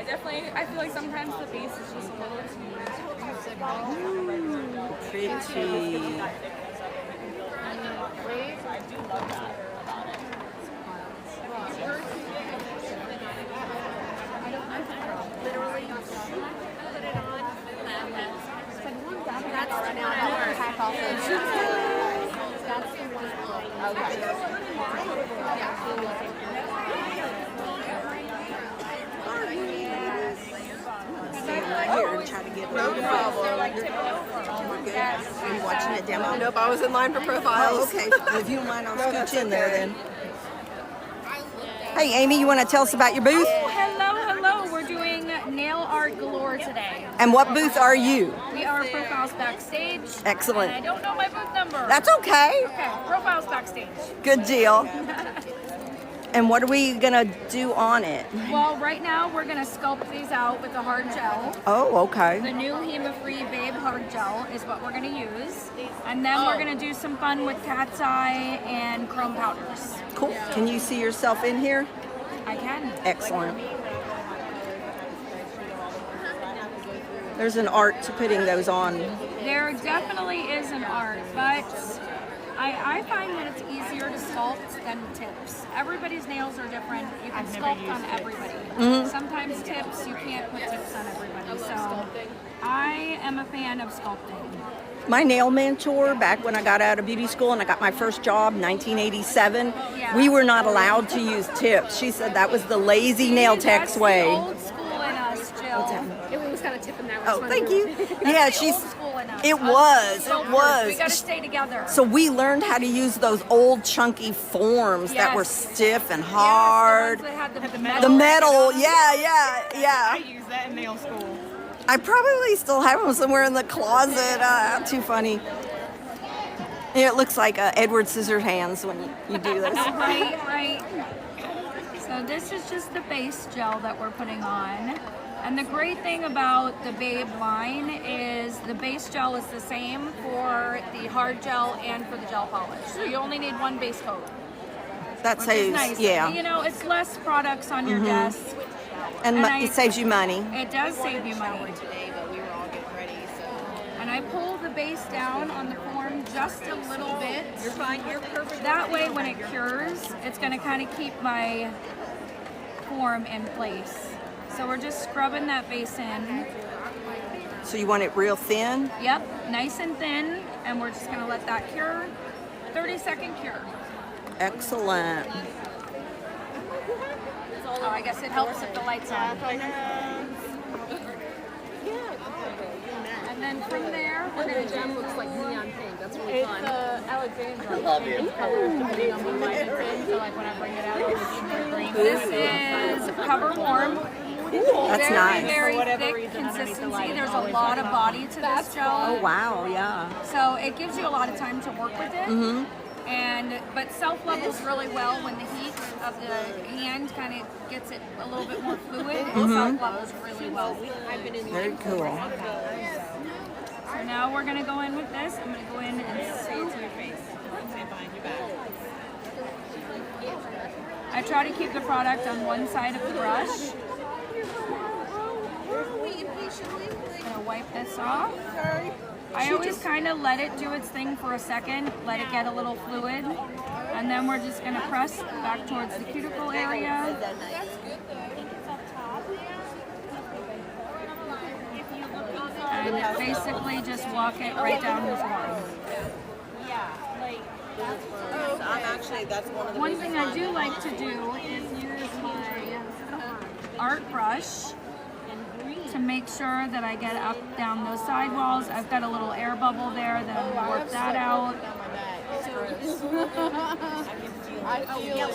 definitely, I feel like sometimes the base is just a little too Pretty. I do love that about it. Literally put it on. That's the one I pack off. That's the one. Okay. Here and try to get no problem. Oh my goodness. Are you watching it demo? Nope, I was in line for profiles. Oh, okay. Well, if you don't mind, I'll scooch in there then. Hey, Amy, you want to tell us about your booth? Hello. We're doing nail art galore today. And what booth are you? We are Profiles Backstage. Excellent. And I don't know my booth number. That's okay. Okay, Profiles Backstage. Good deal. And what are we going to do on it? Well, right now we're going to sculpt these out with the hard gel. Oh, okay. The new Hema-Free Babe hard gel is what we're going to use. And then we're going to do some fun with cat's eye and chrome powders. Cool. Can you see yourself in here? I can. Excellent. There's an art to putting those on. There definitely is an art, but I find that it's easier to sculpt than tips. Everybody's nails are different. You can sculpt on everybody. Sometimes tips, you can't put tips on everybody. So I am a fan of sculpting. My nail mentor, back when I got out of beauty school and I got my first job, 1987, we were not allowed to use tips. She said that was the lazy nail tech's way. Old school in us, Jill. It was kind of tipping that way. Oh, thank you. Yeah, she's. Old school in us. It was. So It was. We got to stay together. So we learned how to use those old chunky forms that were stiff and hard. Yes, the ones that had The metal, yeah. I use that in nail school. I probably still have them somewhere in the closet. Too funny. Yeah, it looks like Edward Scissorhands when you do this. Right. So this is just the base gel that we're putting on. And the great thing about the Babe line is the base gel is the same for the hard gel and for the gel polish. So you only need one base coat. That Which saves, is nice. yeah. You know, it's less products on your desk. And it saves you money. It does save you money. And I pull the base down on the form just a little bit. You're fine. You're perfect. That way when it cures, it's going to kind of keep my form in place. So we're just scrubbing that base in. So you want it real thin? Yep, nice and thin. And we're just going to let that cure. 30-second cure. Excellent. Oh, I guess it helps if the light's on. And then from there, we're going to Gem looks like neon pink. That's really fun. Alexandra. I love you. Depending on what light it's in. So like when I bring it out, it's more green. This is Cover Warm. That's nice. Very thick consistency. There's a lot of body to this gel. Oh, wow, yeah. So it gives you a lot of time to work with it. But self-levels really well when the heat of the hand kind of gets it a little bit more fluid. It self-levels really well. Very cool. So now we're going to go in with this. I'm going to go in and say it to your face. I try to keep the product on one side of the brush. I'm going to wipe this off. I always kind of let it do its thing for a second, let it get a little fluid, and then we're just going to press back towards the cuticle area. And basically just walk it right down the form. One thing I do like to do is use my art brush to make sure that I get up down those sidewalls. I've got a little air bubble there, then I'm gonna work that out.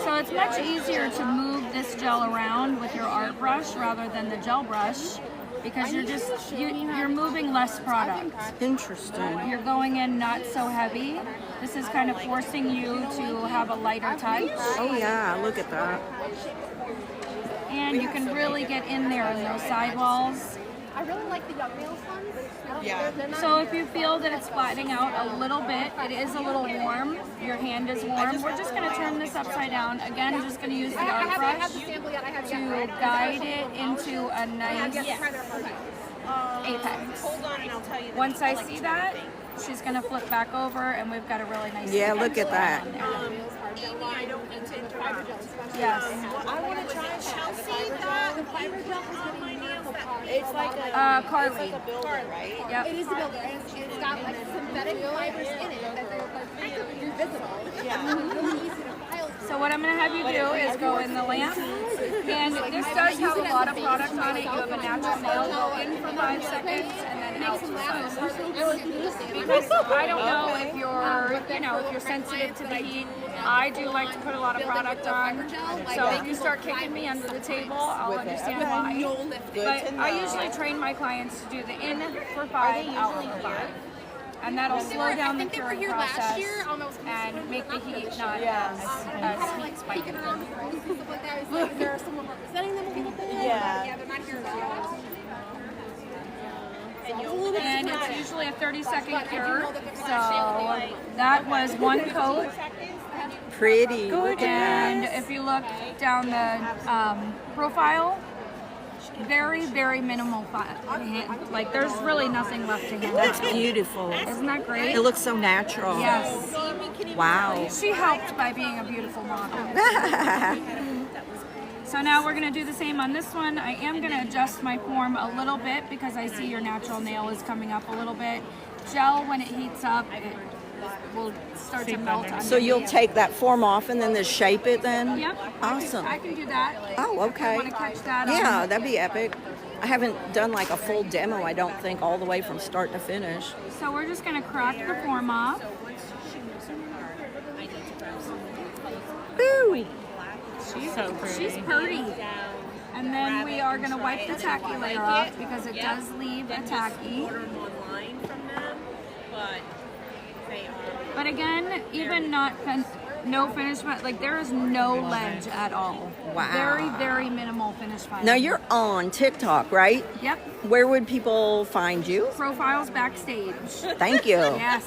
So it's much easier to move this gel around with your art brush rather than the gel brush because you're moving less product. Interesting. You're going in not so heavy. This is kind of forcing you to have a lighter touch. Oh yeah, look at that. And you can really get in there on those sidewalls. I really like the Young Nails ones. Yeah. So if you feel that it's flattening out a little bit, it is a little warm. Your hand is warm. We're just going to turn this upside down. Again, just going to use the art brush to guide it into a nice apex. Hold on and I'll tell you. Once I see that, she's going to flip back over and we've got a really nice Yeah, apex look at that. I don't need to interrupt. Yes. I want to try Chelsea that. The fiber gel is On my going to nails. be It's like a Carly. builder, right? Yep. It is a builder, and it's got like synthetic fibers in it that they're like invisible. Yeah. Really easy to file. So what I'm going to have you do is go in the lamp, and this does have a lot of product on it. You have a natural nail, go in for 5 seconds, and then out for 5 seconds. Because I don't know if if you're sensitive to the heat. I do like to put a lot of product on. So if you start kicking me under the table, I'll understand why. But I usually train my clients to do the in for 5, out for 5. And that'll slow down the curing process and make the heat not as heat spiky. There are someone representing them a little bit. Yeah. They're not here now. And it's usually a 30-second cure. So that was 1 coat. Pretty. Look at And if you look down the profile, very, very minimal like there's really nothing left to hand. That's beautiful. Isn't that great? It looks so natural. Yes. Wow. She helped by being a beautiful model. So now we're going to do the same on this one. I am going to adjust my form a little bit because I see your natural nail is coming up a little bit. Gel, when it heats up, it will start to melt underneath. So you'll take that form off and then just shape it then? Yep. Awesome. I can do that. Oh, okay. Want to catch that? Yeah, that'd be epic. I haven't done like a full demo, I don't think, all the way from start to finish. So we're just going to crack the form off. Woo! She's pretty. And then we are going to wipe the tacky layer off because it does leave a tacky. But again, even no finish, like there is no ledge at all. Wow. Very, very minimal finish filing. Now you're on TikTok, right? Yep. Where would people find you? Profiles backstage. Thank you. Yes.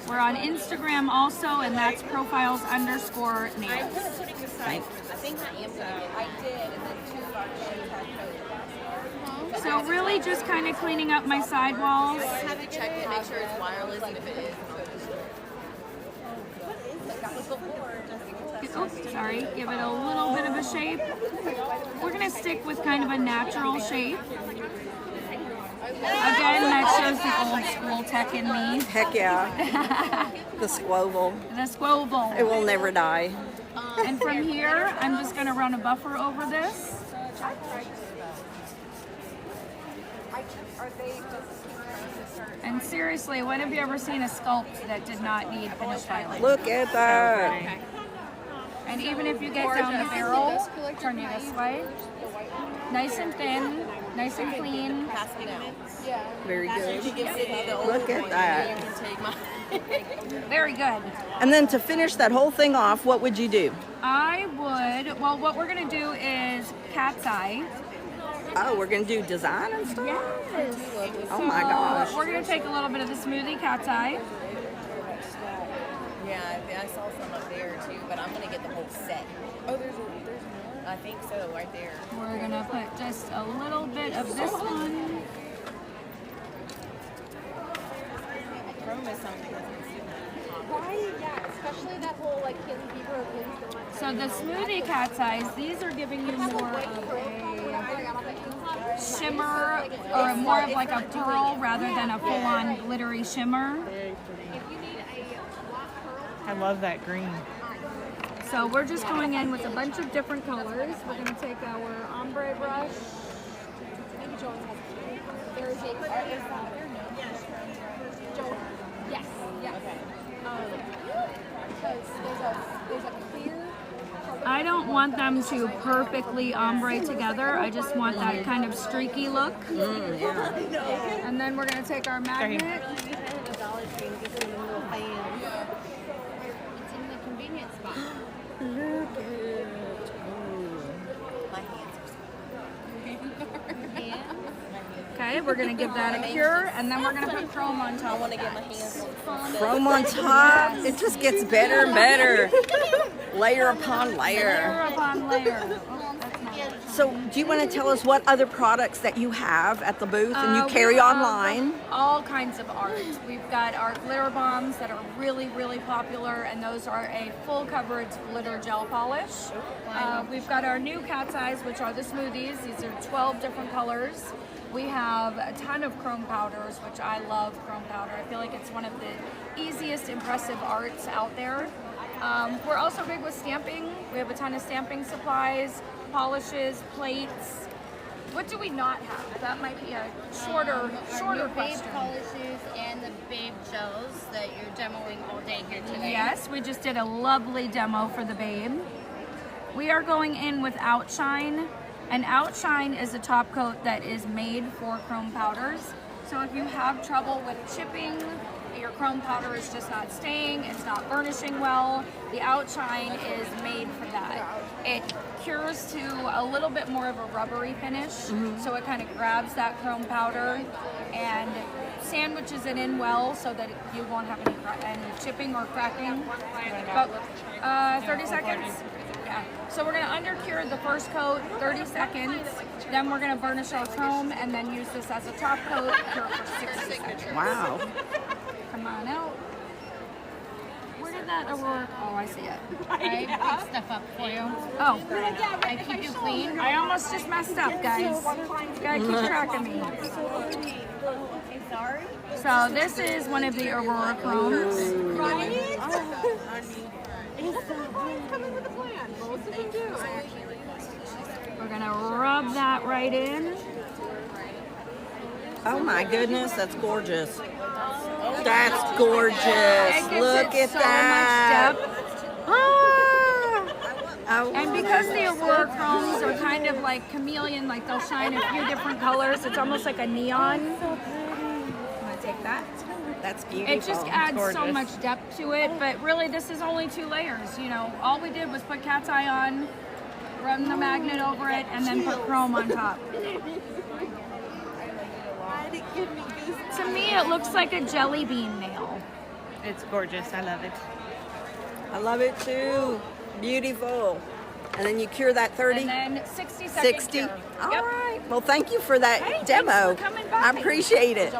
We're on Instagram also, and that's profiles_nails. Thanks. So really just kind of cleaning up my sidewalls. Have you check it, make sure it's wireless, and if it is, Oh, sorry. Give it a little bit of a shape. We're going to stick with kind of a natural shape. Again, that shows the old school tech in me. Heck yeah. The squoval. The squoval. It will never die. And from here, I'm just going to run a buffer over this. And seriously, when have you ever seen a sculpt that did not need finish filing? Look at that. And even if you get down the barrel, turn you this way. Nice and thin, nice and clean. Very good. Look at that. Very good. And then to finish that whole thing off, what would you do? I would, well, what we're going to do is cat's eye. Oh, we're going to do design and stuff? Yes. Oh my gosh. We're going to take a little bit of the smoothie cat's eye. yeah, I saw some up there too, but I'm gonna get the whole set. Oh, there's I think so, right there. We're going to put just a little bit of this one. Chrome is something Right, yeah, especially that whole like Haley Bieber of Lindsay. So the smoothie cat's eyes, these are giving you more of a shimmer or more of like a pearl rather than a full-on glittery shimmer. I love that green. So we're just going in with a bunch of different colors. We're going to take our ombre brush. There is a yes, yeah. There's a clear. I don't want them to perfectly ombre together. I just want that kind of streaky look. And then we're going to take our magnet. It's in the convenience spot. Look at it. My hands are so Okay, we're gonna give that a cure, and then we're gonna put chrome on top. I want to get my hands on it. Chrome on top. It just gets better and better. Layer upon layer. Layer upon layer. Oh, that's not it. So, do you want to tell us what other products that you have at the booth and you carry We have online? All kinds of art. We've got our glitter bombs that are really, really popular, and those are a full coverage glitter gel polish. We've got our new cat's eyes, which are the smoothies. These are 12 different colors. We have a ton of chrome powders, which I love chrome powder. I feel like it's one of the easiest impressive arts out there. We're also big with stamping. We have a ton of stamping supplies, polishes, plates. What do we not have? That might be a shorter Babe question. polishes and the babe gels that you're demoing all day here today. Yes, we just did a lovely demo for the babe. We are going in with Outshine, and Outshine is a top coat that is made for chrome powders. So if you have trouble with chipping, your chrome powder is just not staying, it's not burnishing well, the Outshine is made for that. It cures to a little bit more of a rubbery finish, so it kind of grabs that chrome powder and sandwiches it in well so that you won't have any chipping or cracking. About 30 seconds. Yeah. So we're gonna under-cure the first coat, 30 seconds. Then we're gonna burnish our chrome and then use this as a top coat, cure for 60 seconds. Wow. Come on out. Where did that Aurora? Oh, I see it. I pick stuff up for you. Oh, I keep you clean. I almost just messed up, guys. You gotta keep track of me. Sorry. So this is one of the Aurora chromes. We're gonna rub that right in. Oh my goodness, that's gorgeous. That's gorgeous. It gives Look it at so that. much depth. Oh. And because the Aurora chromes are kind of like chameleon, like they'll shine a few different colors, it's almost like a neon. I'm gonna take that. That's beautiful. It just adds so gorgeous. much depth to it, but really this is only 2 layers. You know, all we did was put cat's eye on, run the magnet over it, and then put chrome on top. To me, it looks like a jelly bean nail. It's gorgeous. I love it. I love it too. Beautiful. And then you cure that 30? And then 60 seconds. 60? All right. Well, thank you for that Hey, thanks demo. for coming by. I appreciate it.